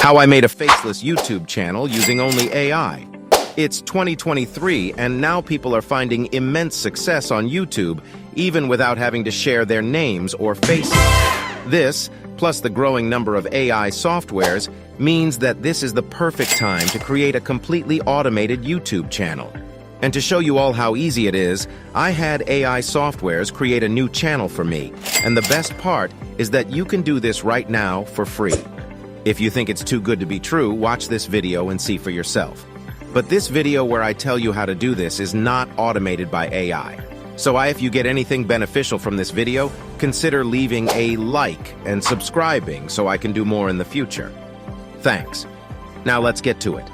How I made a faceless YouTube channel using only AI. It's 2023 and now people are finding immense success on YouTube even without having to share their names or faces. This, plus the growing number of AI softwares, means that this is the perfect time to create a completely automated YouTube channel. And to show you all how easy it is, I had AI softwares create a new channel for me. And the best part is that you can do this right now for free. If you think it's too good to be true, watch this video and see for yourself. But this video where I tell you how to do this is not automated by AI. So if you get anything beneficial from this video, consider leaving a like and subscribing so I can do more in the future. Thanks. Now let's get to it.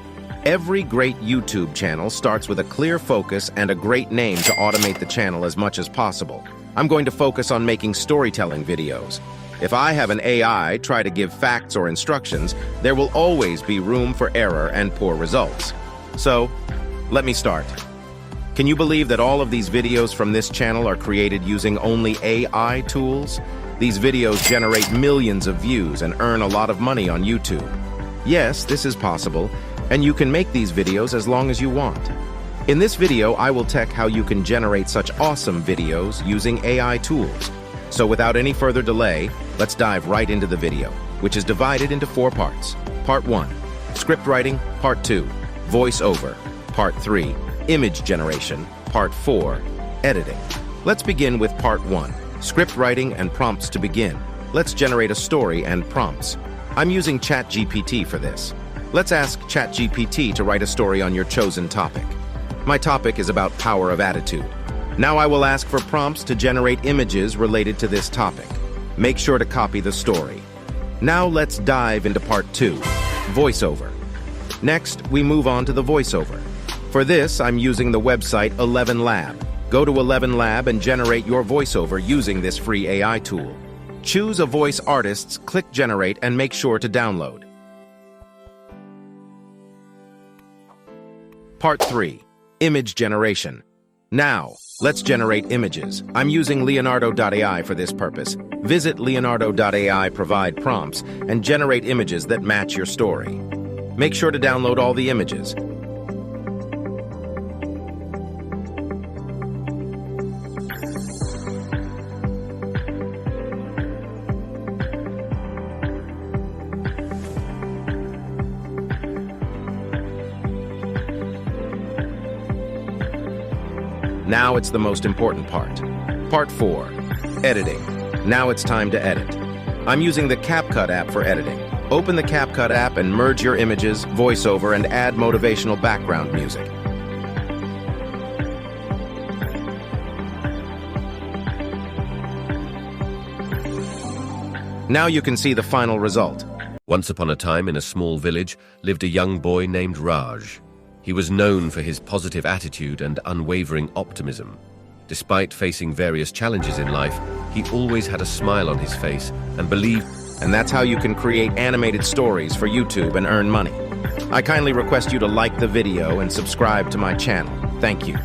Every great YouTube channel starts with a clear focus and a great name to automate the channel as much as possible. I'm going to focus on making storytelling videos. If I have an AI try to give facts or instructions, there will always be room for error and poor results. So, let me start. Can you believe that all of these videos from this channel are created using only AI tools? These videos generate millions of views and earn a lot of money on YouTube. Yes, this is possible, and you can make these videos as long as you want. In this video, I will tech how you can generate such awesome videos using AI tools. So without any further delay, let's dive right into the video, which is divided into 4 parts. Part 1, script writing. Part 2, voiceover. Part 3, image generation. Part 4, editing. Let's begin with Part 1, script writing and prompts to begin. Let's generate a story and prompts. I'm using ChatGPT for this. Let's ask ChatGPT to write a story on your chosen topic. My topic is about power of attitude. Now I will ask for prompts to generate images related to this topic. Make sure to copy the story. Now let's dive into Part 2, voiceover. Next, we move on to the voiceover. For this, I'm using the website ElevenLabs. Go to ElevenLabs and generate your voiceover using this free AI tool. Choose a voice artist, click Generate, and make sure to download. Part 3, image generation. Now, let's generate images. I'm using Leonardo.ai for this purpose. Visit Leonardo.ai, provide prompts, and generate images that match your story. Make sure to download all the images. Now it's the most important part. Part 4, editing. Now it's time to edit. I'm using the CapCut app for editing. Open the CapCut app and merge your images, voiceover, and add motivational background music. Now you can see the final result. Once upon a time in a small village lived a young boy named Raj. He was known for his positive attitude and unwavering optimism. Despite facing various challenges in life, he always had a smile on his face and believed. And that's how you can create animated stories for YouTube and earn money. I kindly request you to like the video and subscribe to my channel. Thank you.